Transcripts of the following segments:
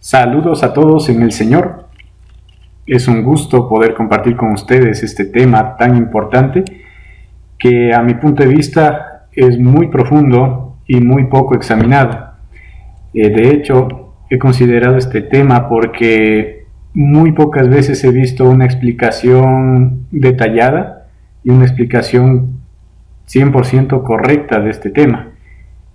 Saludos a todos en el Señor. Es un gusto poder compartir con ustedes este tema tan importante que a mi punto de vista es muy profundo y muy poco examinado. De hecho, he considerado este tema porque muy pocas veces he visto una explicación detallada y una explicación 100% correcta de este tema.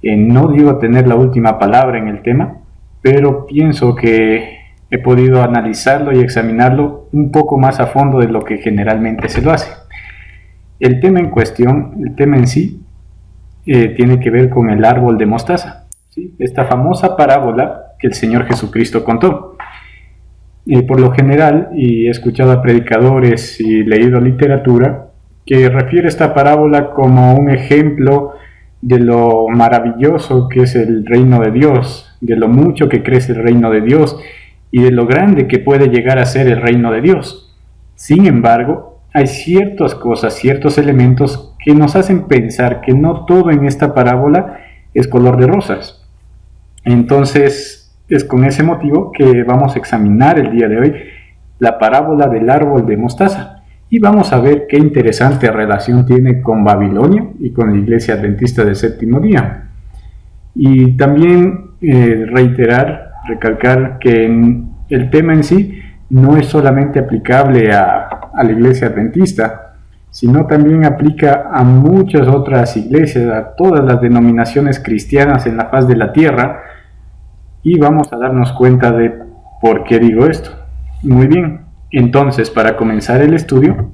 No digo tener la última palabra en el tema, pero pienso que he podido analizarlo y examinarlo un poco más a fondo de lo que generalmente se lo hace. El tema en cuestión, el tema en sí, tiene que ver con el árbol de mostaza, ¿sí? Esta famosa parábola que el Señor Jesucristo contó. Por lo general, y he escuchado a predicadores y leído literatura, que refiere esta parábola como un ejemplo de lo maravilloso que es el reino de Dios, de lo mucho que crece el reino de Dios y de lo grande que puede llegar a ser el reino de Dios. Sin embargo, hay ciertas cosas, ciertos elementos que nos hacen pensar que no todo en esta parábola es color de rosas. Entonces, es con ese motivo que vamos a examinar el día de hoy la parábola del árbol de mostaza. Y vamos a ver qué interesante relación tiene con Babilonia y con la Iglesia Adventista del Séptimo Día. Y también recalcar que el tema en sí no es solamente aplicable a la Iglesia Adventista, sino también aplica a muchas otras iglesias, a todas las denominaciones cristianas en la faz de la tierra, y vamos a darnos cuenta de por qué digo esto. Muy bien. Entonces, para comenzar el estudio,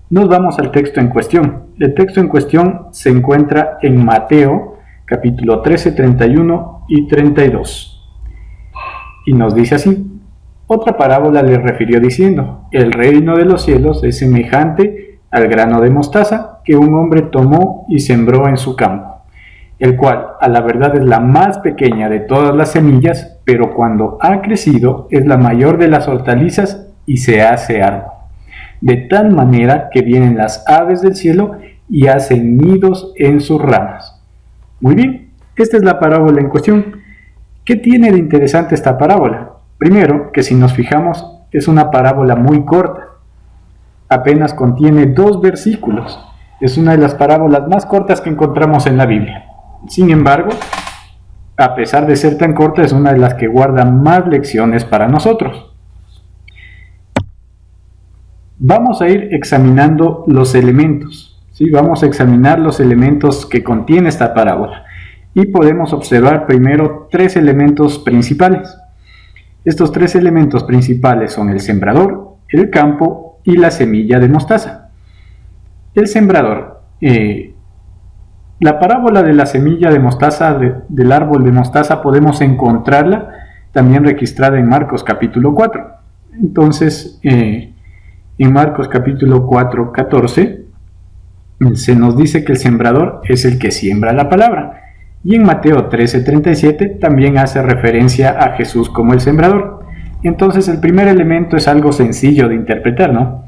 nos vamos al texto en cuestión. El texto en cuestión se encuentra en Mateo, capítulo 13, 31 y 32. Y nos dice así: otra parábola le refirió diciendo: el reino de los cielos es semejante al grano de mostaza que un hombre tomó y sembró en su campo, el cual a la verdad es la más pequeña de todas las semillas, pero cuando ha crecido es la mayor de las hortalizas y se hace árbol, de tal manera que vienen las aves del cielo y hacen nidos en sus ramas. Muy bien, esta es la parábola en cuestión. ¿Qué tiene de interesante esta parábola? Primero, que si nos fijamos, es una parábola muy corta. Apenas contiene 2 versículos. Es una de las parábolas más cortas que encontramos en la Biblia. Sin embargo, a pesar de ser tan corta, es una de las que guarda más lecciones para nosotros. Vamos a ir examinando los elementos, ¿sí? Vamos a examinar los elementos que contiene esta parábola y podemos observar primero 3 elementos principales. Estos 3 elementos principales son el sembrador, el campo y la semilla de mostaza. El sembrador. La parábola de la semilla de mostaza, del árbol de mostaza, podemos encontrarla también registrada en Marcos capítulo 4. Entonces, en Marcos capítulo 4, 14, se nos dice que el sembrador es el que siembra la palabra. Y en Mateo 13, 37 también hace referencia a Jesús como el sembrador. Entonces, el primer elemento es algo sencillo de interpretar, ¿no?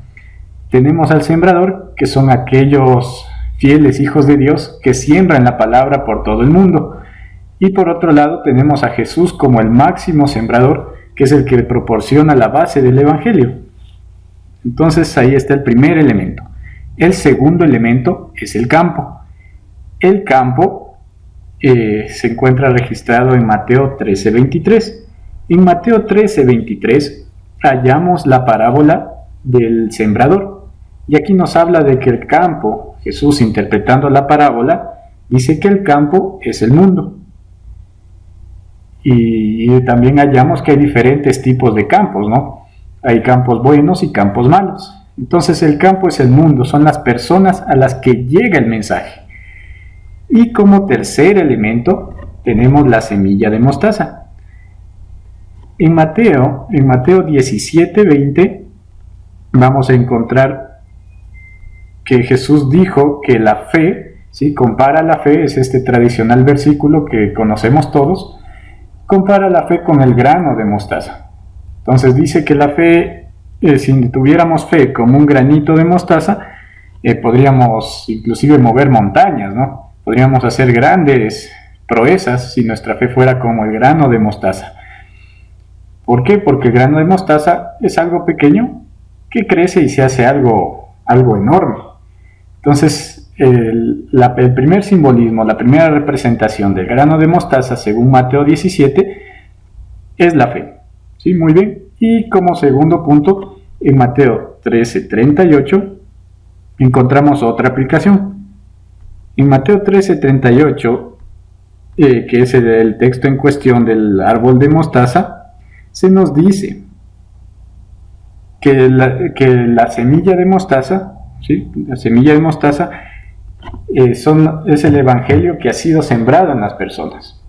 Tenemos al sembrador, que son aquellos fieles hijos de Dios que siembran la palabra por todo el mundo. Y por otro lado tenemos a Jesús como el máximo sembrador, que es el que proporciona la base del Evangelio. Entonces ahí está el primer elemento. El segundo elemento es el campo. El campo se encuentra registrado en Mateo 13:23. En Mateo 13:23 hallamos la parábola del sembrador. Y aquí nos habla de que el campo, Jesús interpretando la parábola, dice que el campo es el mundo. Y también hallamos que hay diferentes tipos de campos, ¿no? Hay campos buenos y campos malos. Entonces el campo es el mundo, son las personas a las que llega el mensaje. Y como tercer elemento tenemos la semilla de mostaza. En Mateo 17:20 vamos a encontrar que Jesús dijo que la fe, ¿sí? Compara la fe, es este tradicional versículo que conocemos todos, compara la fe con el grano de mostaza. Entonces dice que la fe, si tuviéramos fe como un granito de mostaza, podríamos inclusive mover montañas, ¿no? Podríamos hacer grandes proezas si nuestra fe fuera como el grano de mostaza. ¿Por qué? Porque el grano de mostaza es algo pequeño que crece y se hace algo enorme. Entonces, el primer simbolismo, la primera representación del grano de mostaza, según Mateo 17, es la fe. ¿Sí? Muy bien. Y como segundo punto, en Mateo 13:38, encontramos otra aplicación. En Mateo 13:38, que es el texto en cuestión del árbol de mostaza, se nos dice que la semilla de mostaza, ¿sí? La semilla de mostaza es el evangelio que ha sido sembrado en las personas.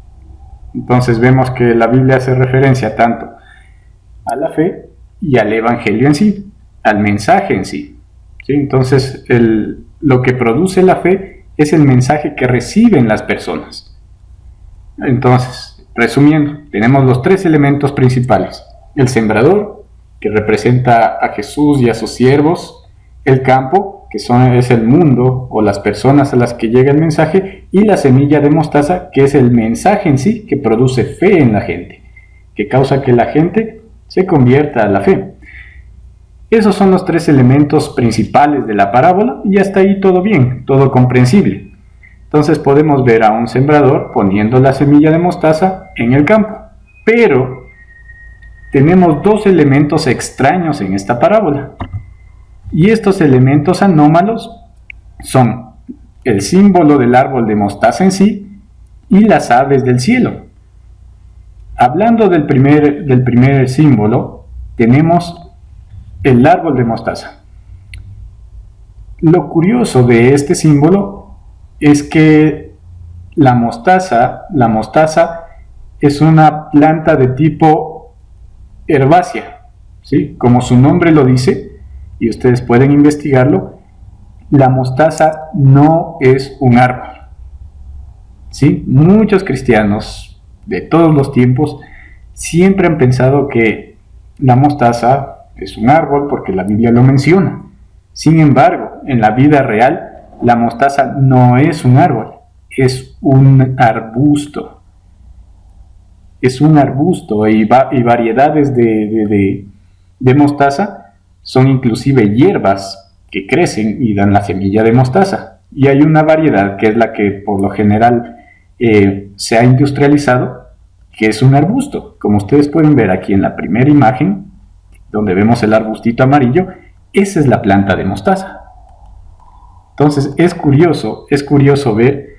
Entonces vemos que la Biblia hace referencia tanto a la fe y al evangelio en sí, al mensaje en sí. ¿Sí? Entonces lo que produce la fe es el mensaje que reciben las personas. Entonces, resumiendo, tenemos los tres elementos principales: el sembrador, que representa a Jesús y a sus siervos; el campo, que es el mundo o las personas a las que llega el mensaje; y la semilla de mostaza, que es el mensaje en sí, que produce fe en la gente, que causa que la gente se convierta a la fe. Esos son los tres elementos principales de la parábola, y hasta ahí todo bien, todo comprensible. Entonces podemos ver a un sembrador poniendo la semilla de mostaza en el campo. Pero tenemos dos elementos extraños en esta parábola. Y estos elementos anómalos son el símbolo del árbol de mostaza en sí y las aves del cielo. Hablando del primer símbolo, tenemos el árbol de mostaza. Lo curioso de este símbolo es que la mostaza es una planta de tipo herbácea, ¿sí? Como su nombre lo dice, y ustedes pueden investigarlo, la mostaza no es un árbol. ¿Sí? Muchos cristianos de todos los tiempos siempre han pensado que la mostaza es un árbol porque la Biblia lo menciona. Sin embargo, en la vida real, la mostaza no es un árbol, es un arbusto. Es un arbusto y variedades de mostaza son inclusive hierbas que crecen y dan la semilla de mostaza. Y hay una variedad que es la que por lo general se ha industrializado, que es un arbusto. Como ustedes pueden ver aquí en la primera imagen, donde vemos el arbustito amarillo, esa es la planta de mostaza. Entonces es curioso ver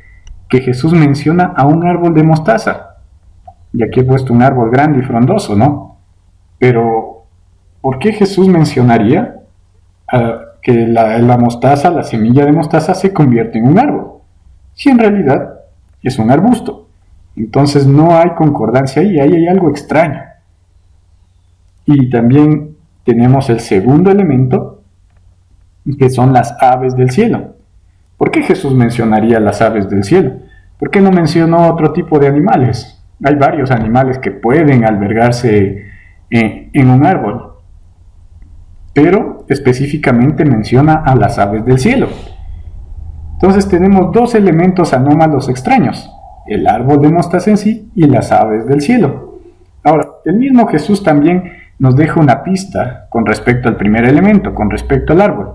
que Jesús menciona a un árbol de mostaza. Y aquí he puesto un árbol grande y frondoso, ¿no? Pero, ¿por qué Jesús mencionaría que la mostaza, la semilla de mostaza, se convierte en un árbol? Si en realidad es un arbusto. Entonces no hay concordancia ahí hay algo extraño. Y también tenemos el segundo elemento, que son las aves del cielo. ¿Por qué Jesús mencionaría las aves del cielo? ¿Por qué no mencionó otro tipo de animales? Hay varios animales que pueden albergarse en un árbol, pero específicamente menciona a las aves del cielo. Entonces tenemos dos elementos anómalos extraños: el árbol de mostaza en sí y las aves del cielo. Ahora, el mismo Jesús también nos deja una pista con respecto al primer elemento, con respecto al árbol.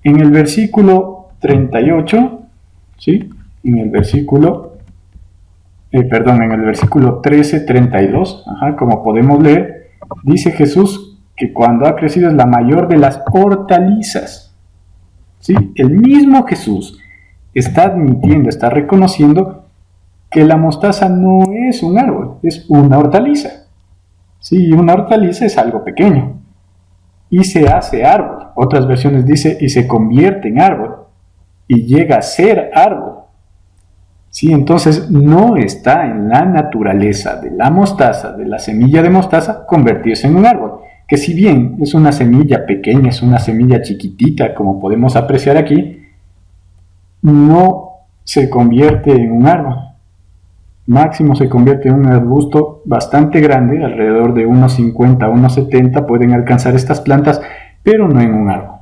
En el versículo 38, ¿sí? En el versículo 13:32, como podemos leer, dice Jesús que cuando ha crecido es la mayor de las hortalizas. ¿Sí? El mismo Jesús está admitiendo, está reconociendo que la mostaza no es un árbol, es una hortaliza. Sí, una hortaliza es algo pequeño y se hace árbol. Otras versiones dice y se convierte en árbol y llega a ser árbol. Sí, entonces no está en la naturaleza de la mostaza, de la semilla de mostaza, convertirse en un árbol. Que si bien es una semilla pequeña, es una semilla chiquitita, como podemos apreciar aquí, no se convierte en un árbol. Máximo se convierte en un arbusto bastante grande, alrededor de 1,50 a 1,70 pueden alcanzar estas plantas, pero no en un árbol.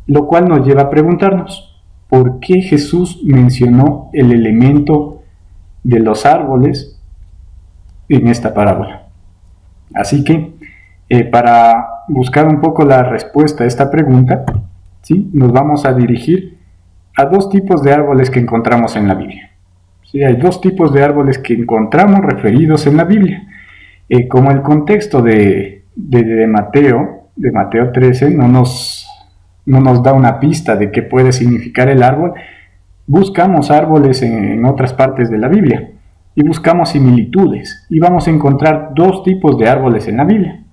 Lo cual nos lleva a preguntarnos, ¿por qué Jesús mencionó el elemento de los árboles en esta parábola? Así que, para buscar un poco la respuesta a esta pregunta, ¿sí?, nos vamos a dirigir a dos tipos de árboles que encontramos en la Biblia. Sí, hay dos tipos de árboles que encontramos referidos en la Biblia. Como el contexto de Mateo 13, no nos da una pista de qué puede significar el árbol, buscamos árboles en otras partes de la Biblia y buscamos similitudes y vamos a encontrar dos tipos de árboles en la Biblia.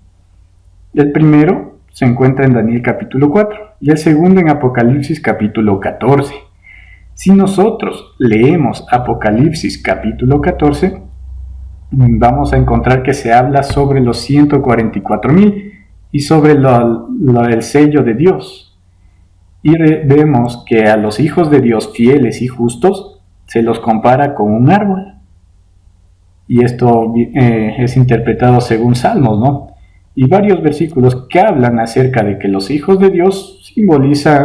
El primero se encuentra en Daniel capítulo 4 y el segundo en Apocalipsis capítulo 14. Si nosotros leemos Apocalipsis capítulo 14, vamos a encontrar que se habla sobre los 144,000 y sobre el sello de Dios. Y vemos que a los hijos de Dios fieles y justos se los compara con un árbol. Y esto es interpretado según Salmos, ¿no? Y varios versículos que hablan acerca de que los hijos de Dios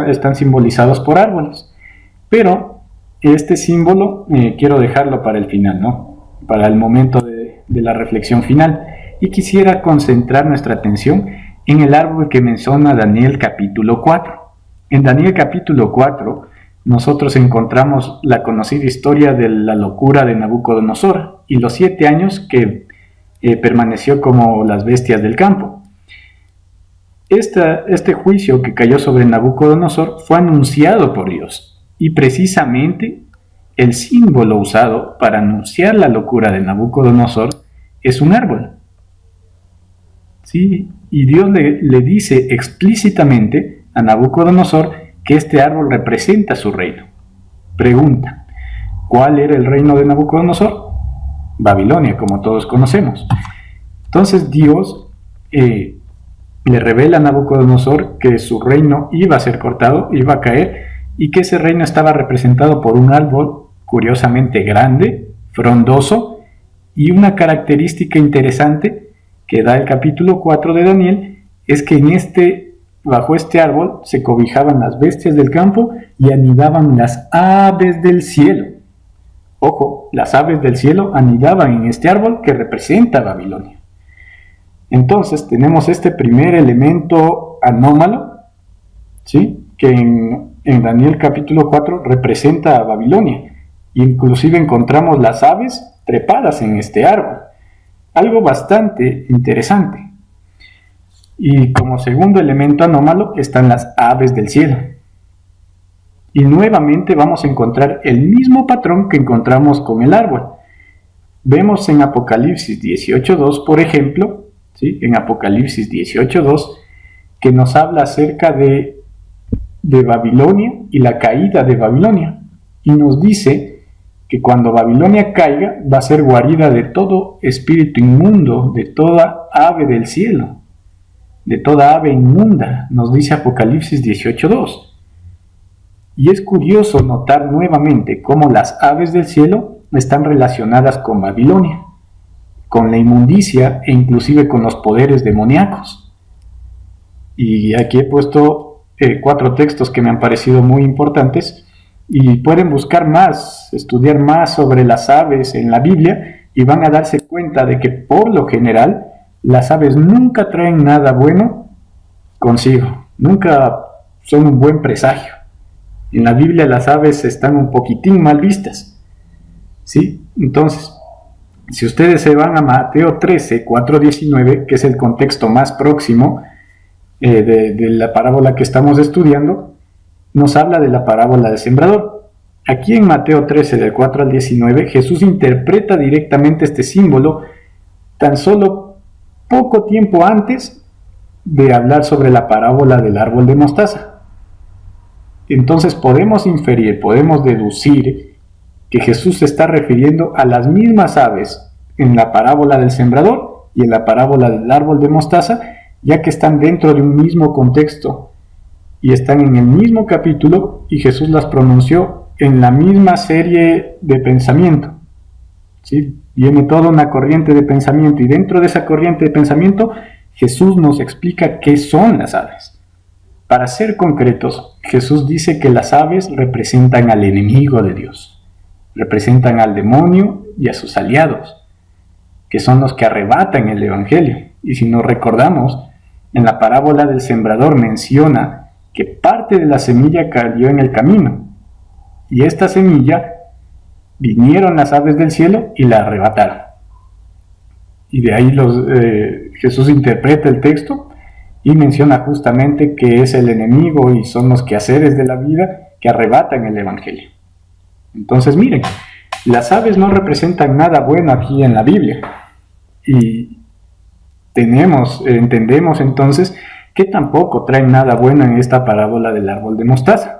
están simbolizados por árboles. Pero este símbolo quiero dejarlo para el final, ¿no? Para el momento de la reflexión final. Y quisiera concentrar nuestra atención en el árbol que menciona Daniel capítulo 4. En Daniel capítulo 4 nosotros encontramos la conocida historia de la locura de Nabucodonosor y los 7 años que permaneció como las bestias del campo. Este juicio que cayó sobre Nabucodonosor fue anunciado por Dios. Y precisamente el símbolo usado para anunciar la locura de Nabucodonosor es un árbol. ¿Sí? Y Dios le dice explícitamente a Nabucodonosor que este árbol representa su reino. Pregunta: ¿cuál era el reino de Nabucodonosor? Babilonia, como todos conocemos. Entonces Dios le revela a Nabucodonosor que su reino iba a ser cortado, iba a caer, y que ese reino estaba representado por un árbol curiosamente grande, frondoso, y una característica interesante que da el capítulo 4 de Daniel es que bajo este árbol se cobijaban las bestias del campo y anidaban las aves del cielo. Ojo, las aves del cielo anidaban en este árbol que representa a Babilonia. Entonces tenemos este primer elemento anómalo, ¿sí?, que en Daniel capítulo 4 representa a Babilonia. Inclusive encontramos las aves trepadas en este árbol. Algo bastante interesante. Y como segundo elemento anómalo están las aves del cielo. Y nuevamente vamos a encontrar el mismo patrón que encontramos con el árbol. Vemos en Apocalipsis 18.2, por ejemplo, ¿sí?, en Apocalipsis 18.2, que nos habla acerca de Babilonia y la caída de Babilonia. Y nos dice que cuando Babilonia caiga va a ser guarida de todo espíritu inmundo, de toda ave del cielo, de toda ave inmunda, nos dice Apocalipsis 18.2. Y es curioso notar nuevamente cómo las aves del cielo están relacionadas con Babilonia, con la inmundicia e inclusive con los poderes demoníacos. Y aquí he puesto 4 textos que me han parecido muy importantes y pueden buscar más, estudiar más sobre las aves en la Biblia y van a darse cuenta de que por lo general las aves nunca traen nada bueno consigo, nunca son un buen presagio. En la Biblia las aves están un poquitín mal vistas, ¿sí? Entonces, si ustedes se van a Mateo 13, 4-19, que es el contexto más próximo de la parábola que estamos estudiando, nos habla de la parábola del sembrador. Aquí en Mateo 13, del 4 al 19, Jesús interpreta directamente este símbolo tan solo poco tiempo antes de hablar sobre la parábola del árbol de mostaza. Entonces podemos inferir, podemos deducir que Jesús se está refiriendo a las mismas aves en la parábola del sembrador y en la parábola del árbol de mostaza, ya que están dentro de un mismo contexto y están en el mismo capítulo y Jesús las pronunció en la misma serie de pensamiento. ¿Sí? Viene toda una corriente de pensamiento y dentro de esa corriente de pensamiento Jesús nos explica qué son las aves. Para ser concretos, Jesús dice que las aves representan al enemigo de Dios, representan al demonio y a sus aliados, que son los que arrebatan el evangelio. Y si nos recordamos, en la parábola del sembrador menciona que parte de la semilla cayó en el camino, y esta semilla vinieron las aves del cielo y la arrebataron. Y de ahí Jesús interpreta el texto y menciona justamente que es el enemigo y son los quehaceres de la vida que arrebatan el evangelio. Entonces miren, las aves no representan nada bueno aquí en la Biblia. Y entendemos entonces que tampoco traen nada bueno en esta parábola del árbol de mostaza.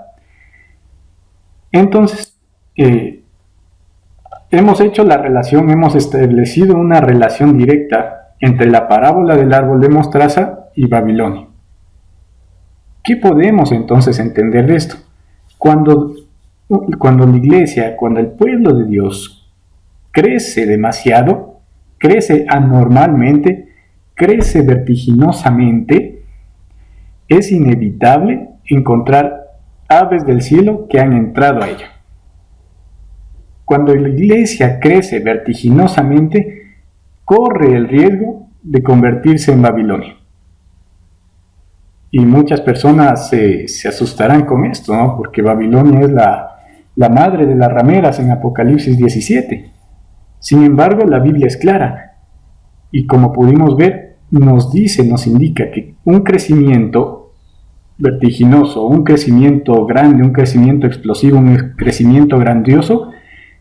Entonces, hemos establecido una relación directa entre la parábola del árbol de mostaza y Babilonia. ¿Qué podemos entonces entender de esto? Cuando la iglesia, cuando el pueblo de Dios crece demasiado, crece anormalmente, crece vertiginosamente, es inevitable encontrar aves del cielo que han entrado a ella. Cuando la iglesia crece vertiginosamente, corre el riesgo de convertirse en Babilonia. Y muchas personas se asustarán con esto, ¿no? Porque Babilonia es la madre de las rameras en Apocalipsis 17. Sin embargo, la Biblia es clara. Y como pudimos ver, nos indica que un crecimiento vertiginoso, un crecimiento grande, un crecimiento explosivo, un crecimiento grandioso,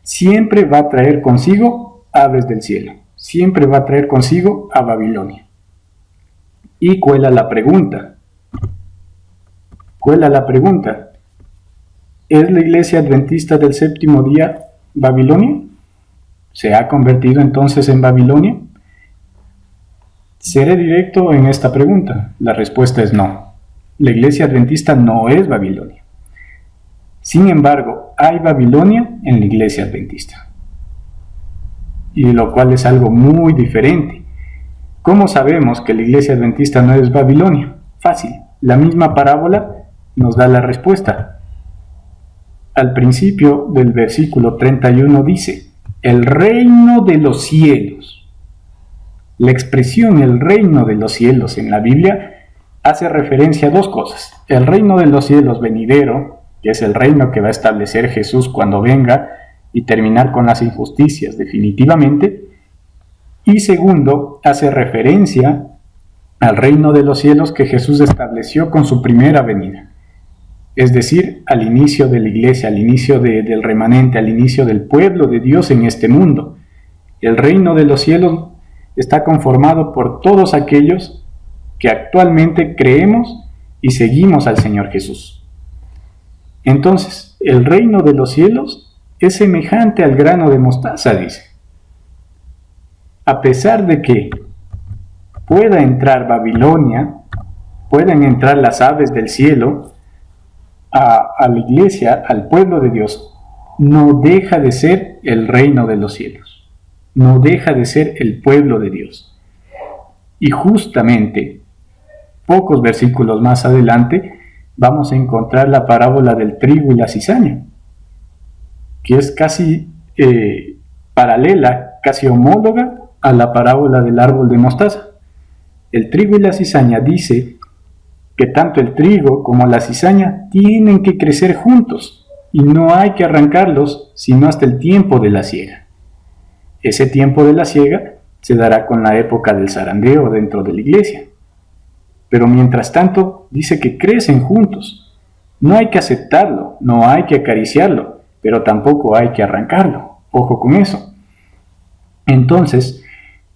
siempre va a traer consigo aves del cielo. Siempre va a traer consigo a Babilonia. Y cuela la pregunta. ¿Es la iglesia adventista del séptimo día Babilonia? ¿Se ha convertido entonces en Babilonia? Seré directo en esta pregunta. La respuesta es no. La iglesia adventista no es Babilonia. Sin embargo, hay Babilonia en la iglesia adventista. Y lo cual es algo muy diferente. ¿Cómo sabemos que la iglesia adventista no es Babilonia? Fácil. La misma parábola nos da la respuesta. Al principio del versículo 31 dice, el reino de los cielos. La expresión el reino de los cielos en la Biblia hace referencia a dos cosas. El reino de los cielos venidero, que es el reino que va a establecer Jesús cuando venga y terminar con las injusticias definitivamente. Y segundo, hace referencia al reino de los cielos que Jesús estableció con su primera venida. Es decir, al inicio de la iglesia, al inicio del remanente, al inicio del pueblo de Dios en este mundo. El reino de los cielos está conformado por todos aquellos que actualmente creemos y seguimos al Señor Jesús. Entonces, el reino de los cielos es semejante al grano de mostaza, dice. A pesar de que pueda entrar Babilonia, pueden entrar las aves del cielo a la iglesia, al pueblo de Dios, no deja de ser el reino de los cielos, no deja de ser el pueblo de Dios. Y justamente, pocos versículos más adelante, vamos a encontrar la parábola del trigo y la cizaña, que es casi paralela, casi homóloga a la parábola del árbol de mostaza. El trigo y la cizaña dice que tanto el trigo como la cizaña tienen que crecer juntos y no hay que arrancarlos sino hasta el tiempo de la siega. Ese tiempo de la siega se dará con la época del zarandeo dentro de la iglesia. Pero mientras tanto dice que crecen juntos. No hay que aceptarlo, no hay que acariciarlo, pero tampoco hay que arrancarlo. Ojo con eso. Entonces,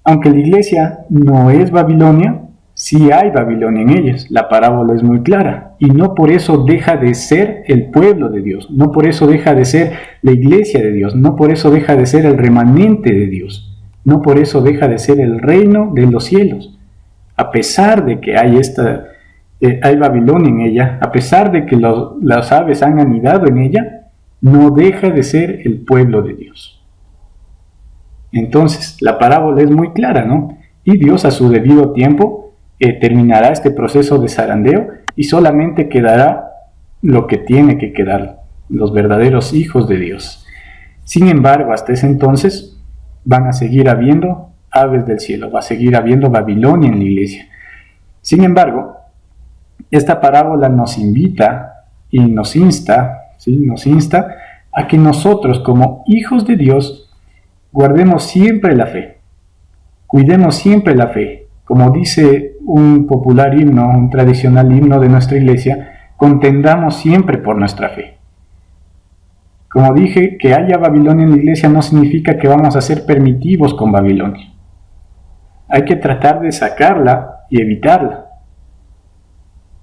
aunque la iglesia no es Babilonia, sí hay Babilonia en ellas. La parábola es muy clara. Y no por eso deja de ser el pueblo de Dios. No por eso deja de ser la iglesia de Dios. No por eso deja de ser el remanente de Dios. No por eso deja de ser el reino de los cielos. A pesar de que hay Babilonia en ella, a pesar de que las aves han anidado en ella, no deja de ser el pueblo de Dios. Entonces, la parábola es muy clara, ¿no? Y Dios a su debido tiempo terminará este proceso de zarandeo y solamente quedará lo que tiene que quedar, los verdaderos hijos de Dios. Sin embargo, hasta ese entonces van a seguir habiendo aves del cielo, va a seguir habiendo Babilonia en la iglesia. Sin embargo, esta parábola nos invita y nos insta, ¿sí? Nos insta a que nosotros como hijos de Dios guardemos siempre la fe, cuidemos siempre la fe. Como dice un popular himno, un tradicional himno de nuestra iglesia, contendamos siempre por nuestra fe. Como dije, que haya Babilonia en la iglesia no significa que vamos a ser permitivos con Babilonia. Hay que tratar de sacarla y evitarla.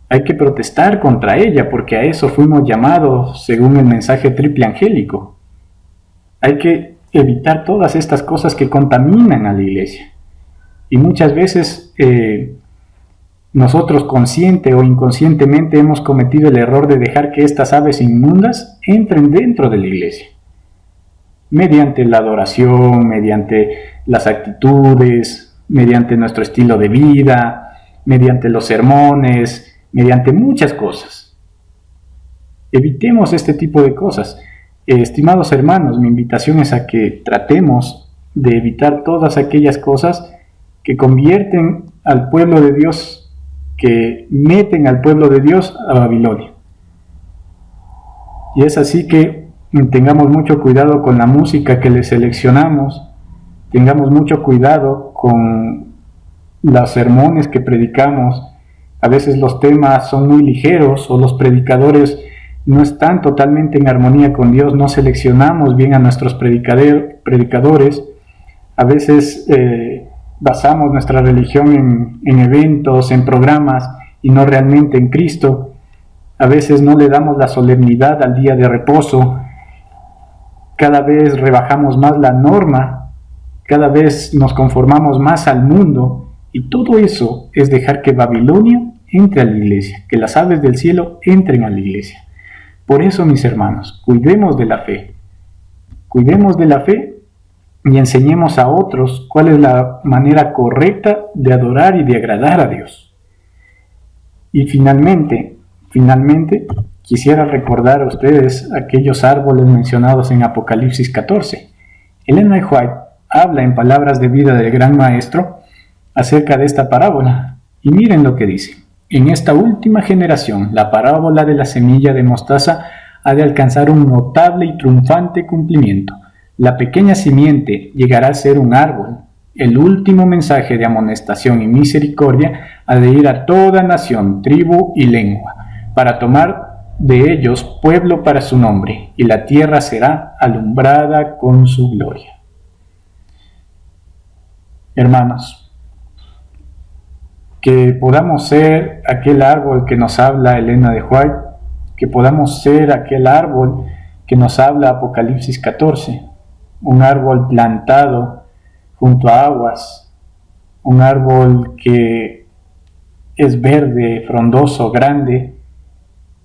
Hay que protestar contra ella, porque a eso fuimos llamados según el mensaje triple angélico. Hay que evitar todas estas cosas que contaminan a la iglesia. Y muchas veces nosotros consciente o inconscientemente hemos cometido el error de dejar que estas aves inmundas entren dentro de la iglesia. Mediante la adoración, mediante las actitudes, mediante nuestro estilo de vida, mediante los sermones, mediante muchas cosas. Evitemos este tipo de cosas. Estimados hermanos, mi invitación es a que tratemos de evitar todas aquellas cosas que convierten al pueblo de Dios, que meten al pueblo de Dios a Babilonia. Y es así que tengamos mucho cuidado con la música que le seleccionamos, tengamos mucho cuidado con los sermones que predicamos. A veces los temas son muy ligeros o los predicadores no están totalmente en armonía con Dios, no seleccionamos bien a nuestros predicadores. A veces basamos nuestra religión en eventos, en programas y no realmente en Cristo. A veces no le damos la solemnidad al día de reposo. Cada vez rebajamos más la norma, cada vez nos conformamos más al mundo, y todo eso es dejar que Babilonia entre a la iglesia, que las aves del cielo entren a la iglesia. Por eso, mis hermanos, cuidemos de la fe y enseñemos a otros cuál es la manera correcta de adorar y de agradar a Dios. Y finalmente, quisiera recordar a ustedes aquellos árboles mencionados en Apocalipsis 14. Ellen G. White habla en Palabras de Vida del Gran Maestro acerca de esta parábola, y miren lo que dice. En esta última generación, la parábola de la semilla de mostaza ha de alcanzar un notable y triunfante cumplimiento. La pequeña simiente llegará a ser un árbol. El último mensaje de amonestación y misericordia ha de ir a toda nación, tribu y lengua, para tomar de ellos pueblo para su nombre, y la tierra será alumbrada con su gloria. Hermanos, que podamos ser aquel árbol que nos habla Elena de White, que podamos ser aquel árbol que nos habla Apocalipsis 14, un árbol plantado junto a aguas, un árbol que es verde, frondoso, grande,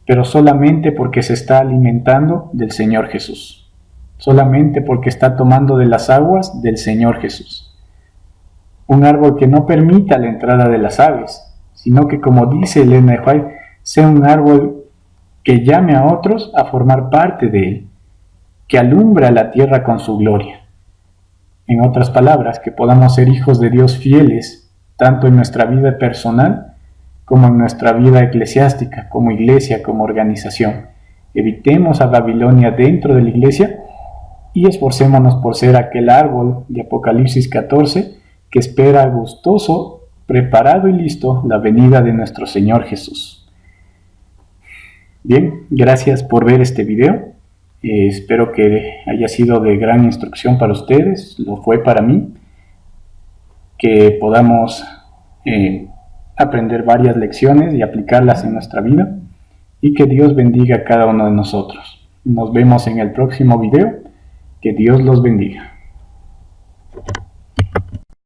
pero solamente porque se está alimentando del Señor Jesús, solamente porque está tomando de las aguas del Señor Jesús. Un árbol que no permita la entrada de las aves, sino que, como dice Elena de White, sea un árbol que llame a otros a formar parte de él, que alumbra la tierra con su gloria. En otras palabras, que podamos ser hijos de Dios fieles, tanto en nuestra vida personal como en nuestra vida eclesiástica, como iglesia, como organización. Evitemos a Babilonia dentro de la iglesia y esforcémonos por ser aquel árbol de Apocalipsis 14 que espera gustoso, preparado y listo la venida de nuestro Señor Jesús. Bien, gracias por ver este video. Espero que haya sido de gran instrucción para ustedes, lo fue para mí, que podamos aprender varias lecciones y aplicarlas en nuestra vida, y que Dios bendiga a cada uno de nosotros. Nos vemos en el próximo video. Que Dios los bendiga.